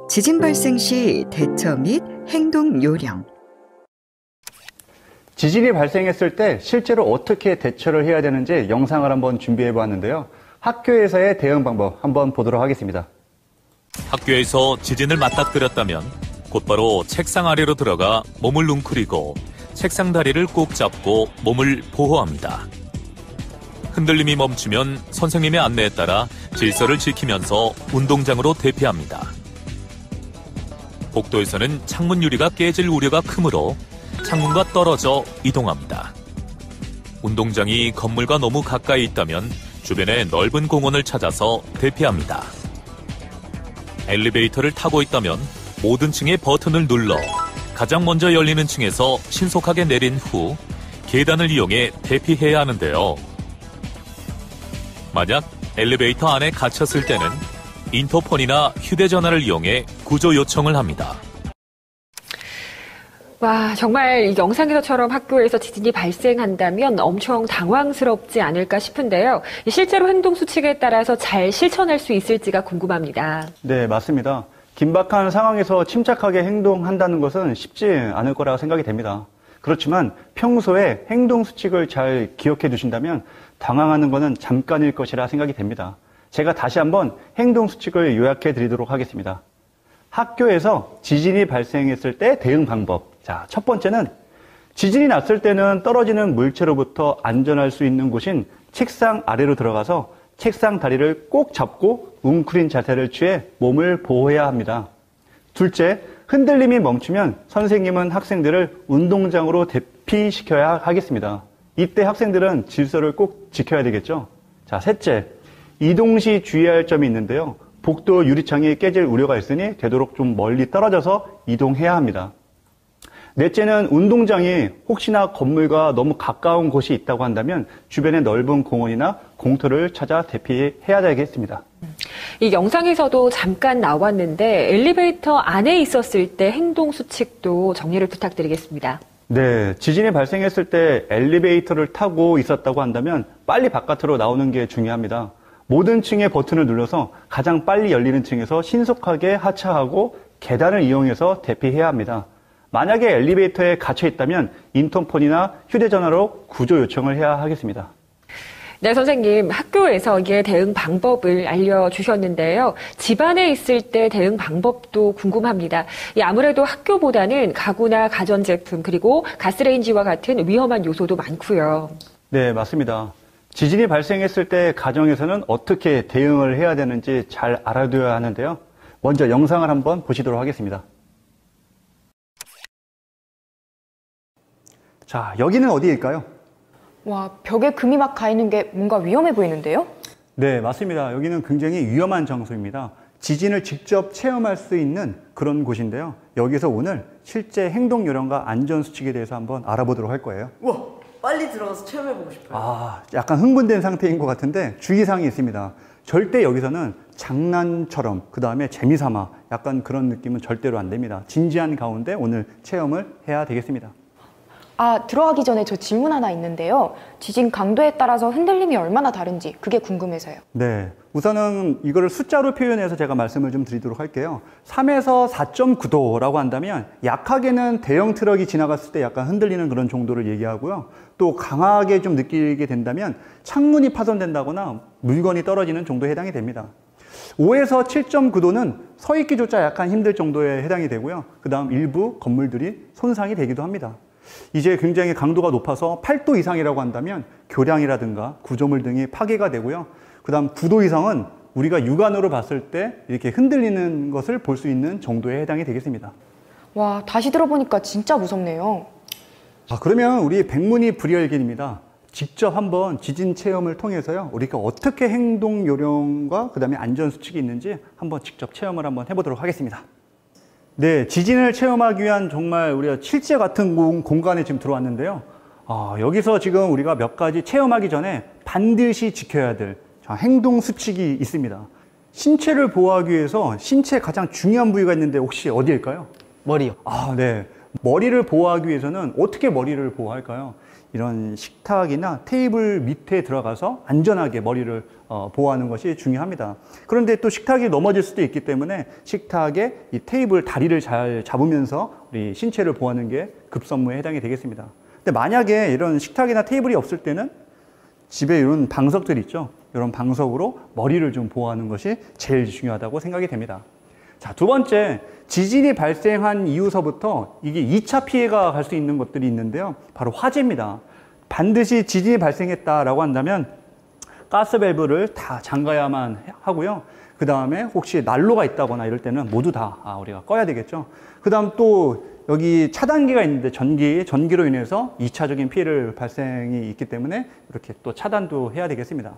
지진 발생 시 대처 및 행동 요령. 지진이 발생했을 때 실제로 어떻게 대처를 해야 되는지 영상을 한번 준비해 보았는데요. 학교에서의 대응 방법 한번 보도록 하겠습니다. 학교에서 지진을 맞닥뜨렸다면 곧바로 책상 아래로 들어가 몸을 웅크리고 책상 다리를 꼭 잡고 몸을 보호합니다. 흔들림이 멈추면 선생님의 안내에 따라 질서를 지키면서 운동장으로 대피합니다. 복도에서는 창문 유리가 깨질 우려가 크므로 창문과 떨어져 이동합니다. 운동장이 건물과 너무 가까이 있다면 주변에 넓은 공원을 찾아서 대피합니다. 엘리베이터를 타고 있다면 모든 층의 버튼을 눌러 가장 먼저 열리는 층에서 신속하게 내린 후 계단을 이용해 대피해야 하는데요. 만약 엘리베이터 안에 갇혔을 때는 인터폰이나 휴대전화를 이용해 구조 요청을 합니다. 와, 정말 이 영상에서처럼 학교에서 지진이 발생한다면 엄청 당황스럽지 않을까 싶은데요. 실제로 행동수칙에 따라서 잘 실천할 수 있을지가 궁금합니다. 네, 맞습니다. 긴박한 상황에서 침착하게 행동한다는 것은 쉽지 않을 거라 생각이 됩니다. 그렇지만 평소에 행동수칙을 잘 기억해 두신다면 당황하는 것은 잠깐일 것이라 생각이 됩니다. 제가 다시 한번 행동수칙을 요약해 드리도록 하겠습니다. 학교에서 지진이 발생했을 때 대응 방법. 자, 첫 번째는 지진이 났을 때는 떨어지는 물체로부터 안전할 수 있는 곳인 책상 아래로 들어가서 책상 다리를 꼭 잡고 웅크린 자세를 취해 몸을 보호해야 합니다. 둘째, 흔들림이 멈추면 선생님은 학생들을 운동장으로 대피시켜야 하겠습니다. 이때 학생들은 질서를 꼭 지켜야 되겠죠. 자, 셋째, 이동 시 주의할 점이 있는데요. 복도 유리창이 깨질 우려가 있으니 되도록 좀 멀리 떨어져서 이동해야 합니다. 넷째는 운동장이 혹시나 건물과 너무 가까운 곳이 있다고 한다면 주변에 넓은 공원이나 공터를 찾아 대피해야 되겠습니다. 이 영상에서도 잠깐 나왔는데 엘리베이터 안에 있었을 때 행동 수칙도 정리를 부탁드리겠습니다. 네, 지진이 발생했을 때 엘리베이터를 타고 있었다고 한다면 빨리 바깥으로 나오는 게 중요합니다. 모든 층의 버튼을 눌러서 가장 빨리 열리는 층에서 신속하게 하차하고 계단을 이용해서 대피해야 합니다. 만약에 엘리베이터에 갇혀 있다면 인터폰이나 휴대전화로 구조 요청을 해야 하겠습니다. 네, 선생님. 학교에서 이게 대응 방법을 알려주셨는데요. 집안에 있을 때 대응 방법도 궁금합니다. 아무래도 학교보다는 가구나 가전제품 그리고 가스레인지와 같은 위험한 요소도 많고요. 네, 맞습니다. 지진이 발생했을 때 가정에서는 어떻게 대응을 해야 되는지 잘 알아둬야 하는데요. 먼저 영상을 한번 보시도록 하겠습니다. 자, 여기는 어디일까요? 와, 벽에 금이 막 가 있는 게 뭔가 위험해 보이는데요? 네, 맞습니다. 여기는 굉장히 위험한 장소입니다. 지진을 직접 체험할 수 있는 그런 곳인데요. 여기서 오늘 실제 행동 요령과 안전 수칙에 대해서 한번 알아보도록 할 거예요. 우와, 빨리 들어가서 체험해보고 싶어요. 약간 흥분된 상태인 것 같은데 주의사항이 있습니다. 절대 여기서는 장난처럼 그 다음에 재미삼아 약간 그런 느낌은 절대로 안 됩니다. 진지한 가운데 오늘 체험을 해야 되겠습니다. 들어가기 전에 저 질문 하나 있는데요. 지진 강도에 따라서 흔들림이 얼마나 다른지 그게 궁금해서요. 네, 우선은 이거를 숫자로 표현해서 제가 말씀을 좀 드리도록 할게요. 3에서 4.9도라고 한다면 약하게는 대형 트럭이 지나갔을 때 약간 흔들리는 그런 정도를 얘기하고요. 또 강하게 좀 느끼게 된다면 창문이 파손된다거나 물건이 떨어지는 정도에 해당이 됩니다. 5에서 7.9도는 서 있기조차 약간 힘들 정도에 해당이 되고요. 그 다음 일부 건물들이 손상이 되기도 합니다. 이제 굉장히 강도가 높아서 8도 이상이라고 한다면 교량이라든가 구조물 등이 파괴가 되고요. 그 다음 9도 이상은 우리가 육안으로 봤을 때 이렇게 흔들리는 것을 볼 수 있는 정도에 해당이 되겠습니다. 와, 다시 들어보니까 진짜 무섭네요. 그러면 우리 백문이 불여일견입니다. 직접 한번 지진 체험을 통해서요. 우리가 어떻게 행동 요령과 그 다음에 안전 수칙이 있는지 한번 직접 체험을 한번 해보도록 하겠습니다. 네, 지진을 체험하기 위한 정말 우리가 실제 같은 공간에 지금 들어왔는데요. 여기서 지금 우리가 몇 가지 체험하기 전에 반드시 지켜야 될 행동 수칙이 있습니다. 신체를 보호하기 위해서 신체에 가장 중요한 부위가 있는데 혹시 어디일까요? 머리요. 네. 머리를 보호하기 위해서는 어떻게 머리를 보호할까요? 이런 식탁이나 테이블 밑에 들어가서 안전하게 머리를 보호하는 것이 중요합니다. 그런데 또 식탁이 넘어질 수도 있기 때문에 식탁에 이 테이블 다리를 잘 잡으면서 우리 신체를 보호하는 게 급선무에 해당이 되겠습니다. 근데 만약에 이런 식탁이나 테이블이 없을 때는 집에 이런 방석들 있죠. 이런 방석으로 머리를 좀 보호하는 것이 제일 중요하다고 생각이 됩니다. 자, 두 번째, 지진이 발생한 이후서부터 이게 2차 피해가 갈 수 있는 것들이 있는데요. 바로 화재입니다. 반드시 지진이 발생했다라고 한다면 가스 밸브를 다 잠가야만 하고요. 그 다음에 혹시 난로가 있다거나 이럴 때는 모두 다 우리가 꺼야 되겠죠. 그 다음 또 여기 차단기가 있는데 전기로 인해서 2차적인 피해를 발생이 있기 때문에 이렇게 또 차단도 해야 되겠습니다.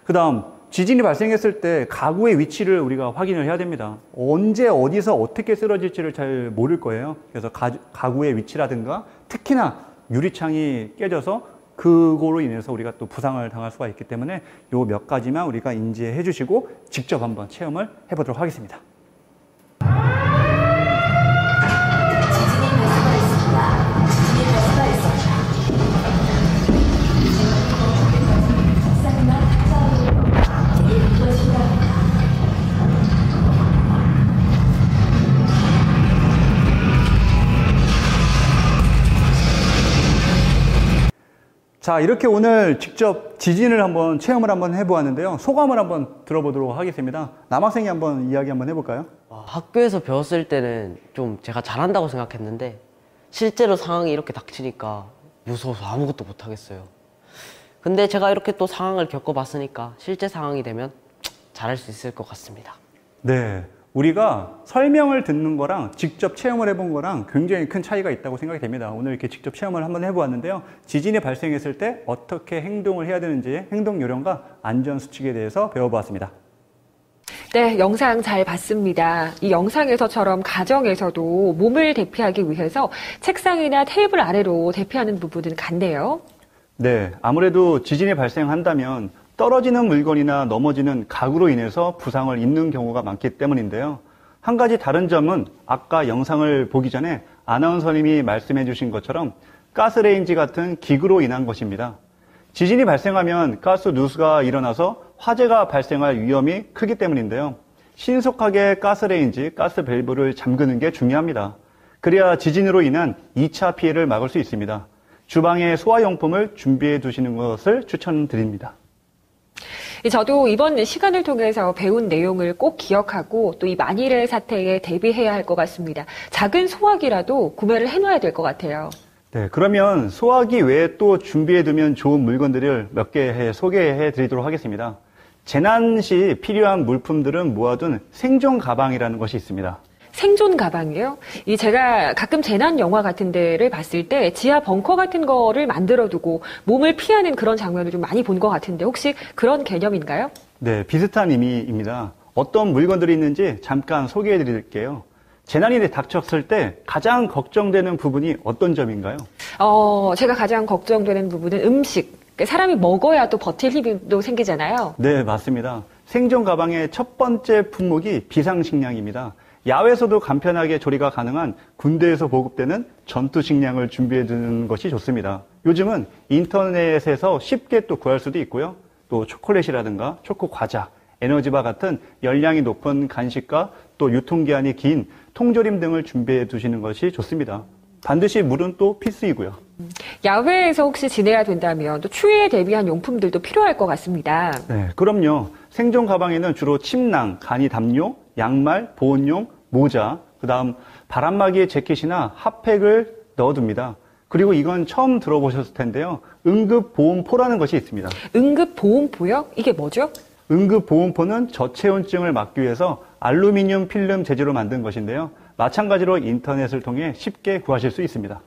그 다음 지진이 발생했을 때 가구의 위치를 우리가 확인을 해야 됩니다. 언제 어디서 어떻게 쓰러질지를 잘 모를 거예요. 그래서 가구의 위치라든가 특히나 유리창이 깨져서 그거로 인해서 우리가 또 부상을 당할 수가 있기 때문에 요 몇 가지만 우리가 인지해 주시고 직접 한번 체험을 해보도록 하겠습니다. 자, 이렇게 오늘 직접 지진을 한번 체험을 한번 해보았는데요. 소감을 한번 들어보도록 하겠습니다. 남학생이 한번 이야기 한번 해볼까요? 학교에서 배웠을 때는 좀 제가 잘한다고 생각했는데 실제로 상황이 이렇게 닥치니까 무서워서 아무것도 못하겠어요. 근데 제가 이렇게 또 상황을 겪어봤으니까 실제 상황이 되면 잘할 수 있을 것 같습니다. 네. 우리가 설명을 듣는 거랑 직접 체험을 해본 거랑 굉장히 큰 차이가 있다고 생각이 됩니다. 오늘 이렇게 직접 체험을 한번 해보았는데요. 지진이 발생했을 때 어떻게 행동을 해야 되는지 행동 요령과 안전 수칙에 대해서 배워보았습니다. 네, 영상 잘 봤습니다. 이 영상에서처럼 가정에서도 몸을 대피하기 위해서 책상이나 테이블 아래로 대피하는 부분은 같네요. 네, 아무래도 지진이 발생한다면 떨어지는 물건이나 넘어지는 가구로 인해서 부상을 입는 경우가 많기 때문인데요. 한 가지 다른 점은 아까 영상을 보기 전에 아나운서님이 말씀해 주신 것처럼 가스레인지 같은 기구로 인한 것입니다. 지진이 발생하면 가스 누수가 일어나서 화재가 발생할 위험이 크기 때문인데요. 신속하게 가스레인지, 가스 밸브를 잠그는 게 중요합니다. 그래야 지진으로 인한 2차 피해를 막을 수 있습니다. 주방에 소화용품을 준비해 두시는 것을 추천드립니다. 저도 이번 시간을 통해서 배운 내용을 꼭 기억하고 또 이 만일의 사태에 대비해야 할 것 같습니다. 작은 소화기라도 구매를 해놔야 될 것 같아요. 네, 그러면 소화기 외에 또 준비해두면 좋은 물건들을 몇 개 소개해 드리도록 하겠습니다. 재난 시 필요한 물품들은 모아둔 생존 가방이라는 것이 있습니다. 생존 가방이요? 제가 가끔 재난 영화 같은 데를 봤을 때 지하 벙커 같은 거를 만들어두고 몸을 피하는 그런 장면을 좀 많이 본 것 같은데 혹시 그런 개념인가요? 네, 비슷한 의미입니다. 어떤 물건들이 있는지 잠깐 소개해 드릴게요. 재난이 닥쳤을 때 가장 걱정되는 부분이 어떤 점인가요? 제가 가장 걱정되는 부분은 음식. 사람이 먹어야 또 버틸 힘도 생기잖아요. 네, 맞습니다. 생존 가방의 첫 번째 품목이 비상식량입니다. 야외에서도 간편하게 조리가 가능한 군대에서 보급되는 전투식량을 준비해 두는 것이 좋습니다. 요즘은 인터넷에서 쉽게 또 구할 수도 있고요. 또 초콜릿이라든가 초코 과자, 에너지바 같은 열량이 높은 간식과 또 유통기한이 긴 통조림 등을 준비해 두시는 것이 좋습니다. 반드시 물은 또 필수이고요. 야외에서 혹시 지내야 된다면 또 추위에 대비한 용품들도 필요할 것 같습니다. 네, 그럼요. 생존 가방에는 주로 침낭, 간이 담요, 양말, 보온용, 모자, 그 다음 바람막이 재킷이나 핫팩을 넣어둡니다. 그리고 이건 처음 들어보셨을 텐데요. 응급보온포라는 것이 있습니다. 응급보온포요? 이게 뭐죠? 응급보온포는 저체온증을 막기 위해서 알루미늄 필름 재질로 만든 것인데요. 마찬가지로 인터넷을 통해 쉽게 구하실 수 있습니다.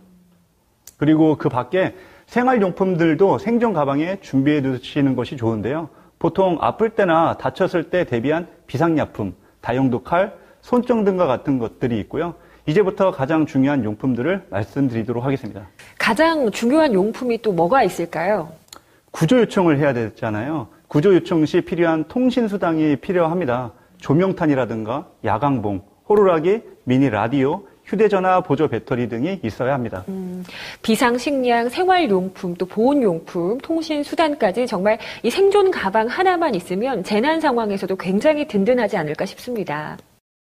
그리고 그 밖에 생활용품들도 생존 가방에 준비해 두시는 것이 좋은데요. 보통 아플 때나 다쳤을 때 대비한 비상약품, 다용도 칼, 손정 등과 같은 것들이 있고요. 이제부터 가장 중요한 용품들을 말씀드리도록 하겠습니다. 가장 중요한 용품이 또 뭐가 있을까요? 구조 요청을 해야 되잖아요. 구조 요청 시 필요한 통신수단이 필요합니다. 조명탄이라든가 야광봉, 호루라기, 미니 라디오, 휴대전화 보조 배터리 등이 있어야 합니다. 비상식량, 생활용품, 또 보온용품, 통신수단까지 정말 이 생존 가방 하나만 있으면 재난 상황에서도 굉장히 든든하지 않을까 싶습니다.